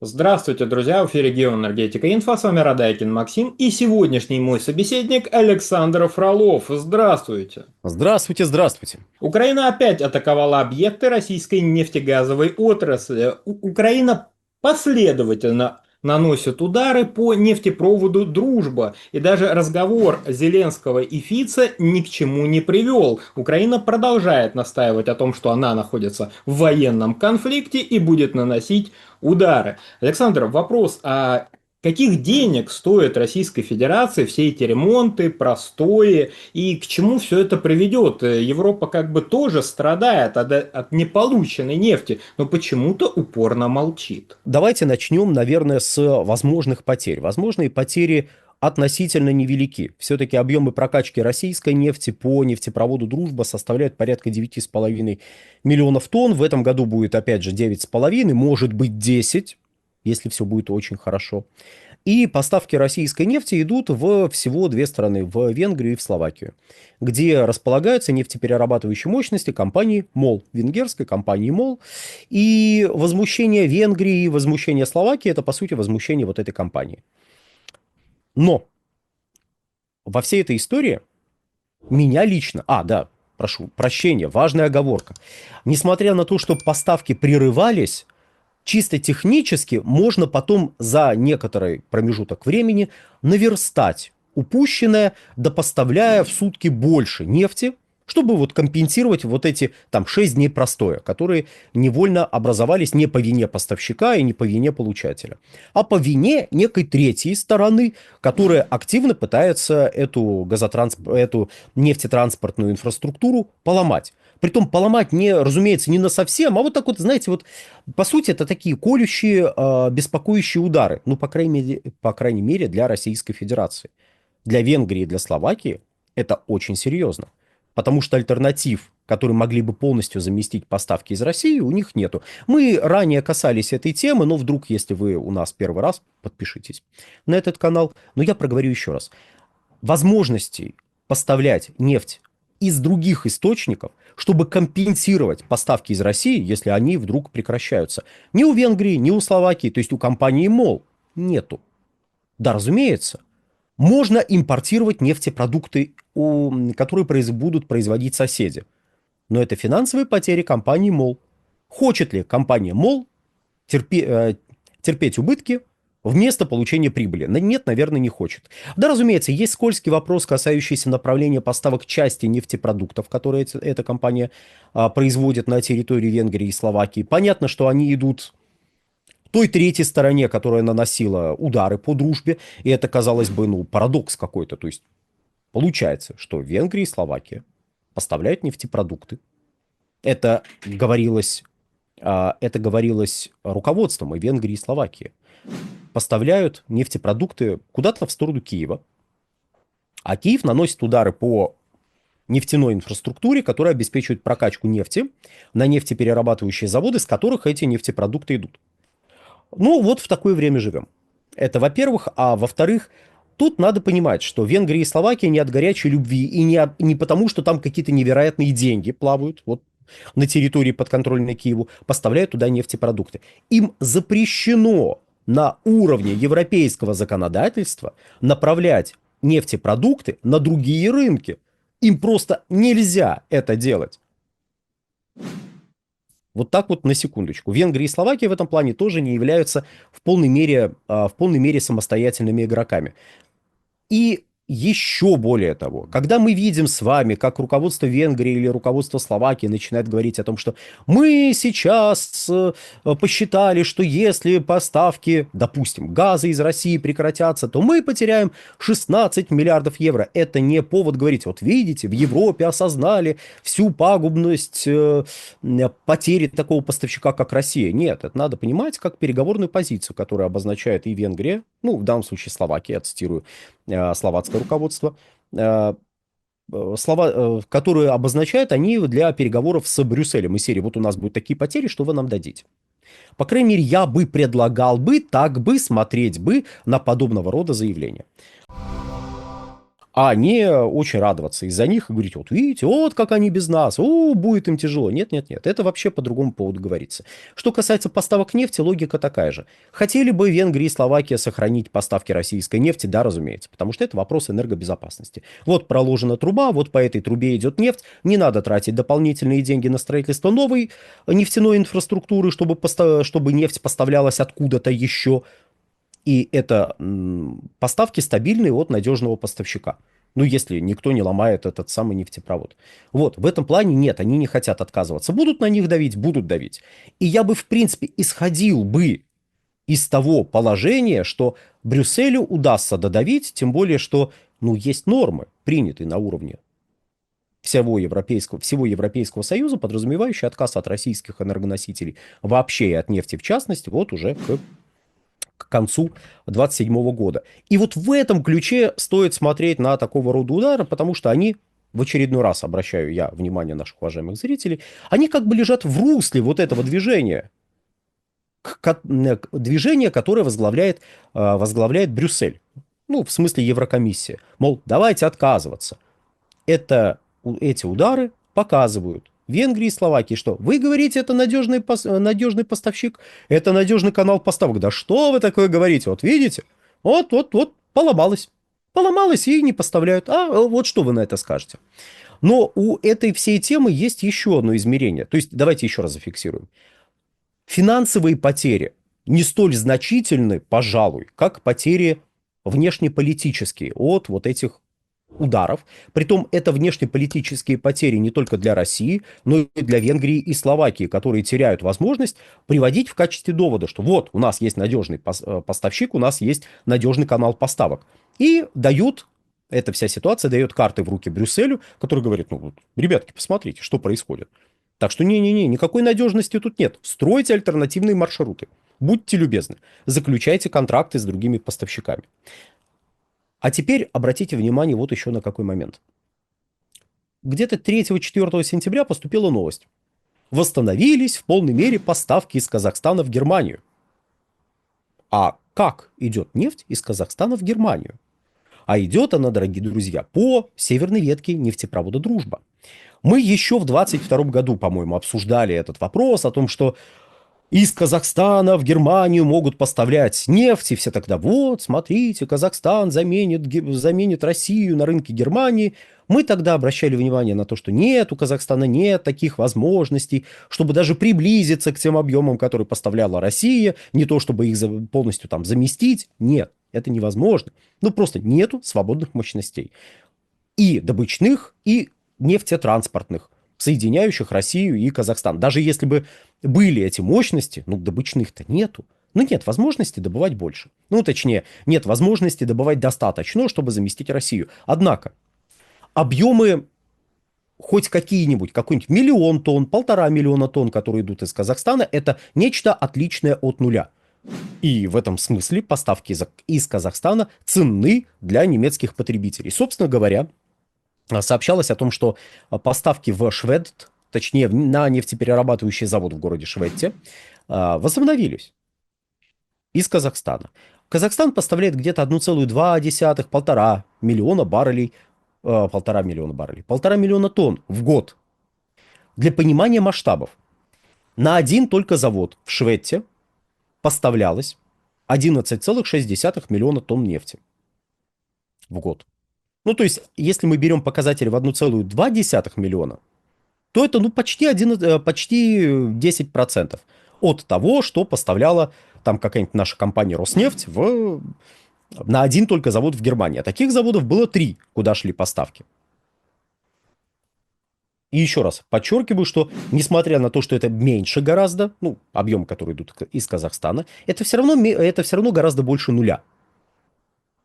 Здравствуйте, друзья! В эфире Геоэнергетика Инфо, с вами Радайкин Максим и сегодняшний мой собеседник Александр Фролов. Здравствуйте! Здравствуйте, здравствуйте. Украина опять атаковала объекты российской нефтегазовой отрасли. Украина последовательно наносит удары по нефтепроводу «Дружба». И даже разговор Зеленского и Фица ни к чему не привел. Украина продолжает настаивать о том, что она находится в военном конфликте и будет наносить удары. Александр, вопрос, а каких денег стоят Российской Федерации все эти ремонты, простои, и к чему все это приведет? Европа как бы тоже страдает от неполученной нефти, но почему-то упорно молчит. Давайте начнем, наверное, с возможных потерь. Возможные потери относительно невелики. Все-таки объемы прокачки российской нефти по нефтепроводу «Дружба» составляют порядка 9,5 миллионов тонн. В этом году будет, опять же, 9,5, может быть, 10, если все будет очень хорошо. И поставки российской нефти идут в всего две страны, в Венгрию и в Словакию, где располагаются нефтеперерабатывающие мощности компании МОЛ, венгерской компании МОЛ. И возмущение Венгрии и возмущение Словакии – это, по сути, возмущение вот этой компании. Но во всей этой истории меня лично... да, прошу прощения, важная оговорка. Несмотря на то, что поставки прерывались, чисто технически можно потом за некоторый промежуток времени наверстать упущенное, допоставляя в сутки больше нефти, чтобы вот компенсировать вот эти там 6 дней простоя, которые невольно образовались не по вине поставщика и не по вине получателя, а по вине некой стороны, которая активно пытается эту нефтетранспортную инфраструктуру поломать. Притом поломать, разумеется, не на совсем, а вот так вот, знаете, вот по сути это такие колющие, беспокоящие удары. Ну, по крайней мере, для Российской Федерации. Для Венгрии и для Словакии это очень серьезно. Потому что альтернатив, которые могли бы полностью заместить поставки из России, у них нету. Мы ранее касались этой темы, но вдруг, если вы у нас первый раз, подпишитесь на этот канал. Но я проговорю еще раз. Возможностей поставлять нефть из других источников, чтобы компенсировать поставки из России, если они вдруг прекращаются. Ни у Венгрии, ни у Словакии, то есть у компании МОЛ, нету. Да, разумеется, можно импортировать нефтепродукты, которые будут производить соседи. Но это финансовые потери компании МОЛ. Хочет ли компания МОЛ терпеть убытки вместо получения прибыли? Нет, наверное, не хочет. Да, разумеется, есть скользкий вопрос, касающийся направления поставок части нефтепродуктов, которые эта компания производит на территории Венгрии и Словакии. Понятно, что они идут той третьей стороне, которая наносила удары по дружбе, и это, казалось бы, парадокс какой-то. То есть получается, что Венгрия и Словакия поставляют нефтепродукты. Это говорилось, это говорилось руководством и Венгрии, и Словакии. Поставляют нефтепродукты куда-то в сторону Киева, а Киев наносит удары по нефтяной инфраструктуре, которая обеспечивает прокачку нефти на нефтеперерабатывающие заводы, с которых эти нефтепродукты идут. Ну, вот в такое время живем. Это во-первых. А во-вторых, тут надо понимать, что Венгрия и Словакия не от горячей любви и не потому, что там какие-то невероятные деньги плавают вот на территории подконтрольной Киеву, поставляют туда нефтепродукты. Им запрещено на уровне европейского законодательства направлять нефтепродукты на другие рынки. Им просто нельзя это делать. Вот так вот на секундочку. Венгрия и Словакия в этом плане тоже не являются в полной мере самостоятельными игроками. И еще более того, когда мы видим с вами, как руководство Венгрии или руководство Словакии начинает говорить о том, что мы сейчас посчитали, что если поставки, допустим, газа из России прекратятся, то мы потеряем 16 миллиардов евро. Это не повод говорить, вот видите, в Европе осознали всю пагубность потери такого поставщика, как Россия. Нет, это надо понимать как переговорную позицию, которую обозначает и Венгрия, ну, в данном случае Словакия, я цитирую словацкое руководство, слова, которые обозначают они для переговоров с Брюсселем из серии. Вот у нас будут такие потери, что вы нам дадите. По крайней мере, я бы предлагал бы так бы смотреть бы на подобного рода заявления. а не очень радоваться из-за них и говорить, вот видите, вот как они без нас, будет им тяжело. Нет, нет, нет, это вообще по другому поводу говорится. Что касается поставок нефти, логика такая же. Хотели бы Венгрия и Словакия сохранить поставки российской нефти? Да, разумеется, потому что это вопрос энергобезопасности. Вот проложена труба, вот по этой трубе идет нефть, не надо тратить дополнительные деньги на строительство новой нефтяной инфраструктуры, чтобы нефть поставлялась откуда-то еще. И это поставки стабильные от надежного поставщика. Ну, если никто не ломает этот самый нефтепровод. Вот, в этом плане нет, они не хотят отказываться. Будут на них давить, будут давить. И я бы, в принципе, исходил бы из того положения, что Брюсселю удастся додавить, тем более, что, ну, есть нормы, принятые на уровне всего Европейского Союза, подразумевающие отказ от российских энергоносителей вообще и от нефти в частности, вот уже к концу 27 года. И вот в этом ключе стоит смотреть на такого рода удары, потому что они, в очередной раз обращаю я внимание наших уважаемых зрителей, они как бы лежат в русле вот этого движения, движение, которое возглавляет Брюссель. Ну, в смысле Еврокомиссия. Мол, давайте отказываться. Эти удары показывают Венгрии и Словакии, что вы говорите, это надежный поставщик, это надежный канал поставок. Да что вы такое говорите? Вот видите? Вот, поломалось. Поломалось и не поставляют. А вот что вы на это скажете? Но у этой всей темы есть еще одно измерение. То есть давайте еще раз зафиксируем. Финансовые потери не столь значительны, пожалуй, как потери внешнеполитические от вот этих ударов. Притом это внешнеполитические потери не только для России, но и для Венгрии и Словакии, которые теряют возможность приводить в качестве довода, что вот у нас есть надежный поставщик, у нас есть надежный канал поставок. И эта вся ситуация дает карты в руки Брюсселю, который говорит, ну, вот, ребятки, посмотрите, что происходит. Так что не-не-не, никакой надежности тут нет. Стройте альтернативные маршруты. Будьте любезны, заключайте контракты с другими поставщиками. А теперь обратите внимание вот еще на какой момент. Где-то 3-4 сентября поступила новость. Восстановились в полной мере поставки из Казахстана в Германию. А как идет нефть из Казахстана в Германию? А идет она, дорогие друзья, по северной ветке нефтепровода «Дружба». Мы еще в 22 году, по-моему, обсуждали этот вопрос о том, что из Казахстана в Германию могут поставлять нефть, и все тогда, вот, смотрите, Казахстан заменит Россию на рынке Германии. Мы тогда обращали внимание на то, что нет, у Казахстана нет таких возможностей, чтобы даже приблизиться к тем объемам, которые поставляла Россия, не то чтобы их полностью там заместить. Нет, это невозможно. Ну, просто нету свободных мощностей. И добычных, и нефтетранспортных, соединяющих Россию и Казахстан. Даже если бы были эти мощности, ну, добычных-то нету. Ну, нет возможности добывать больше. Ну, точнее, нет возможности добывать достаточно, чтобы заместить Россию. Однако, объемы хоть какие-нибудь, какой-нибудь 1 000 000 тонн, 1,5 миллиона тонн, которые идут из Казахстана, это нечто отличное от нуля. И в этом смысле поставки из Казахстана ценны для немецких потребителей. Собственно говоря, сообщалось о том, что поставки в Швед, точнее на нефтеперерабатывающий завод в городе Шведте, возобновились из Казахстана. Казахстан поставляет где-то 1,2-1,5 миллиона баррелей, 1,5 миллиона тонн в год. Для понимания масштабов, на один только завод в Шведте поставлялось 11,6 миллиона тонн нефти в год. Ну, то есть, если мы берем показатель в 1,2 миллиона, то это ну, почти 10% от того, что поставляла там какая-нибудь наша компания Роснефть на один только завод в Германии. А таких заводов было 3, куда шли поставки. И еще раз подчеркиваю, что несмотря на то, что это меньше гораздо, ну, объем, который идут из Казахстана, это все равно гораздо больше нуля.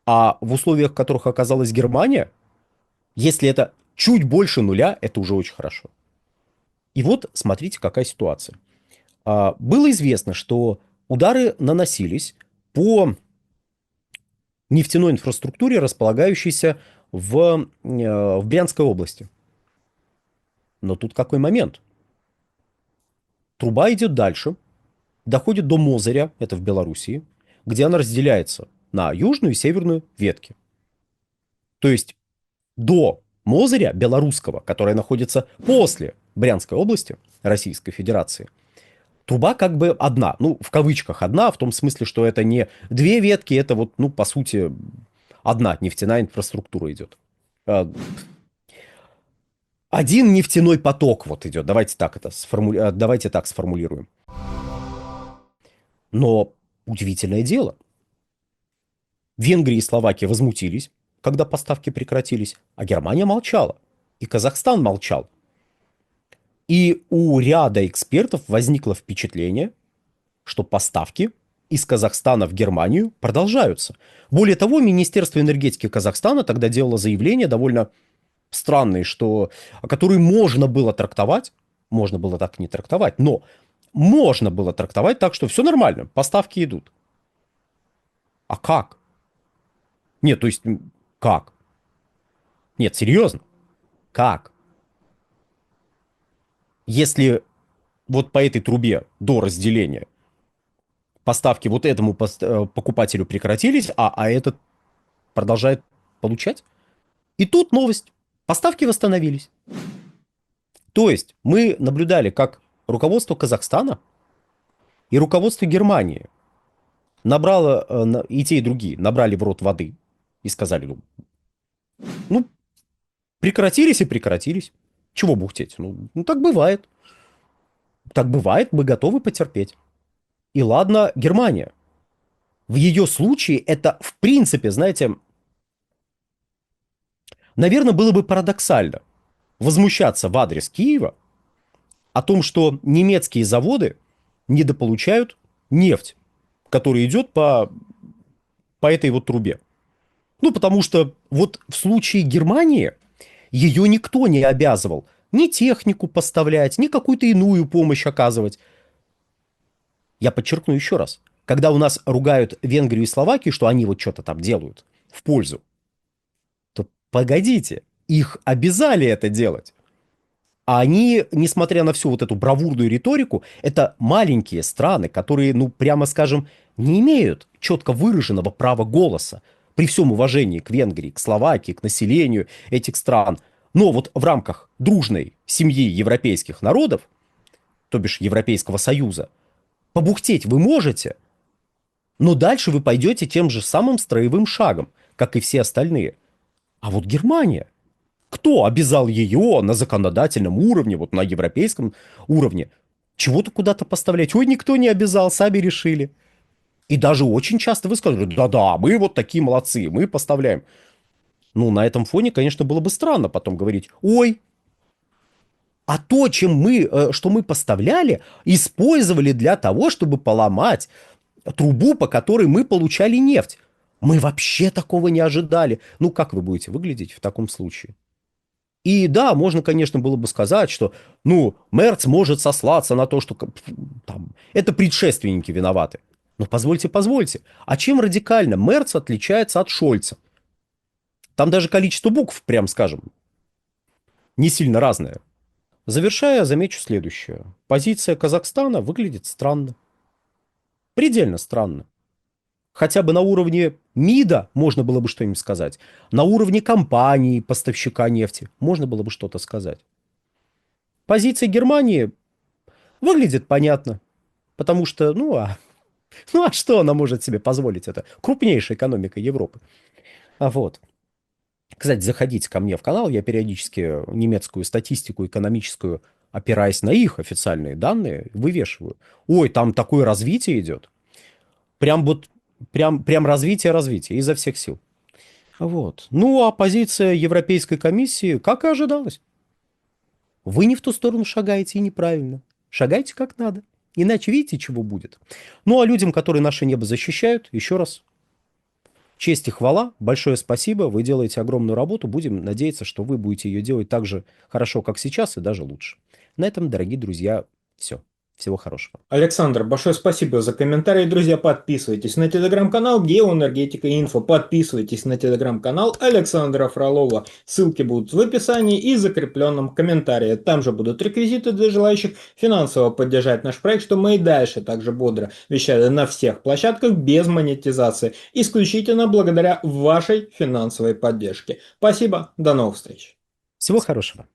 А в условиях, в которых оказалась Германия, если это чуть больше нуля, это уже очень хорошо. И вот смотрите, какая ситуация. Было известно, что удары наносились по нефтяной инфраструктуре, располагающейся в Брянской области. Но тут какой момент? Труба идет дальше, доходит до Мозыря, это в Белоруссии, где она разделяется на южную и северную ветки. То есть до Мозыря белорусского, которая находится после Брянской области Российской Федерации, труба как бы одна, ну, в кавычках одна, в том смысле, что это не две ветки, это вот, ну, по сути, одна нефтяная инфраструктура идет. Один нефтяной поток вот идет, давайте так сформулируем. Но удивительное дело, Венгрия и Словакия возмутились, когда поставки прекратились, а Германия молчала, и Казахстан молчал. И у ряда экспертов возникло впечатление, что поставки из Казахстана в Германию продолжаются. Более того, Министерство энергетики Казахстана тогда делало заявление довольно странное, которые можно было трактовать, можно было так не трактовать, но можно было трактовать так, что все нормально, поставки идут. А как? Нет, то есть как? Нет, серьезно, как? Если вот по этой трубе до разделения поставки вот этому покупателю прекратились, а этот продолжает получать? И тут новость. Поставки восстановились. То есть мы наблюдали, как руководство Казахстана и руководство Германии набрало, и те, и другие, набрали в рот воды и сказали, ну прекратились и прекратились. Чего бухтеть? Ну, так бывает. Так бывает, мы готовы потерпеть. И ладно, Германия. В ее случае это, в принципе, знаете, наверное, было бы парадоксально возмущаться в адрес Киева о том, что немецкие заводы недополучают нефть, которая идет по этой вот трубе. Ну, потому что вот в случае Германии ее никто не обязывал ни технику поставлять, ни какую-то иную помощь оказывать. Я подчеркну еще раз. Когда у нас ругают Венгрию и Словакию, что они вот что-то там делают в пользу, то погодите, их обязали это делать. А они, несмотря на всю вот эту бравурную риторику, это маленькие страны, которые, ну, прямо скажем, не имеют четко выраженного права голоса. При всем уважении к Венгрии, к Словакии, к населению этих стран. Но вот в рамках дружной семьи европейских народов, то бишь Европейского Союза, побухтеть вы можете, но дальше вы пойдете тем же самым строевым шагом, как и все остальные. А вот Германия, кто обязал ее на законодательном уровне, вот на европейском уровне, чего-то куда-то поставлять? Ой, никто не обязал, сами решили. И даже очень часто высказывают, да-да, мы вот такие молодцы, мы поставляем. Ну, на этом фоне, конечно, было бы странно потом говорить, ой, а то, что мы поставляли, использовали для того, чтобы поломать трубу, по которой мы получали нефть. Мы вообще такого не ожидали. Ну, как вы будете выглядеть в таком случае? И да, можно, конечно, было бы сказать, что, ну, Мерц может сослаться на то, что там, это предшественники виноваты. Но позвольте, а чем радикально Мерц отличается от Шольца? Там даже количество букв, прям скажем, не сильно разное. Завершая, замечу следующее. Позиция Казахстана выглядит странно. Предельно странно. Хотя бы на уровне МИДа можно было бы что-нибудь сказать. На уровне компании, поставщика нефти, можно было бы что-то сказать. Позиция Германии выглядит понятно. Потому что, ну а что она может себе позволить? Это крупнейшая экономика Европы. А вот. Кстати, заходите ко мне в канал, я периодически немецкую статистику экономическую, опираясь на их официальные данные, вывешиваю. Ой, там такое развитие идет. Прям вот, прям развитие изо всех сил. Вот. Ну, а позиция Европейской комиссии, как и ожидалось. Вы не в ту сторону шагаете и неправильно. Шагайте как надо. Иначе видите, чего будет. Ну, а людям, которые наше небо защищают, еще раз честь и хвала, большое спасибо, вы делаете огромную работу, будем надеяться, что вы будете ее делать так же хорошо, как сейчас, и даже лучше. На этом, дорогие друзья, все. Всего хорошего. Александр, большое спасибо за комментарии. Друзья, подписывайтесь на телеграм-канал Геоэнергетика Инфо. Подписывайтесь на телеграм-канал Александра Фролова. Ссылки будут в описании и закрепленном комментарии. Там же будут реквизиты для желающих финансово поддержать наш проект, что мы и дальше также бодро вещали на всех площадках без монетизации. Исключительно благодаря вашей финансовой поддержке. Спасибо, до новых встреч. Всего хорошего.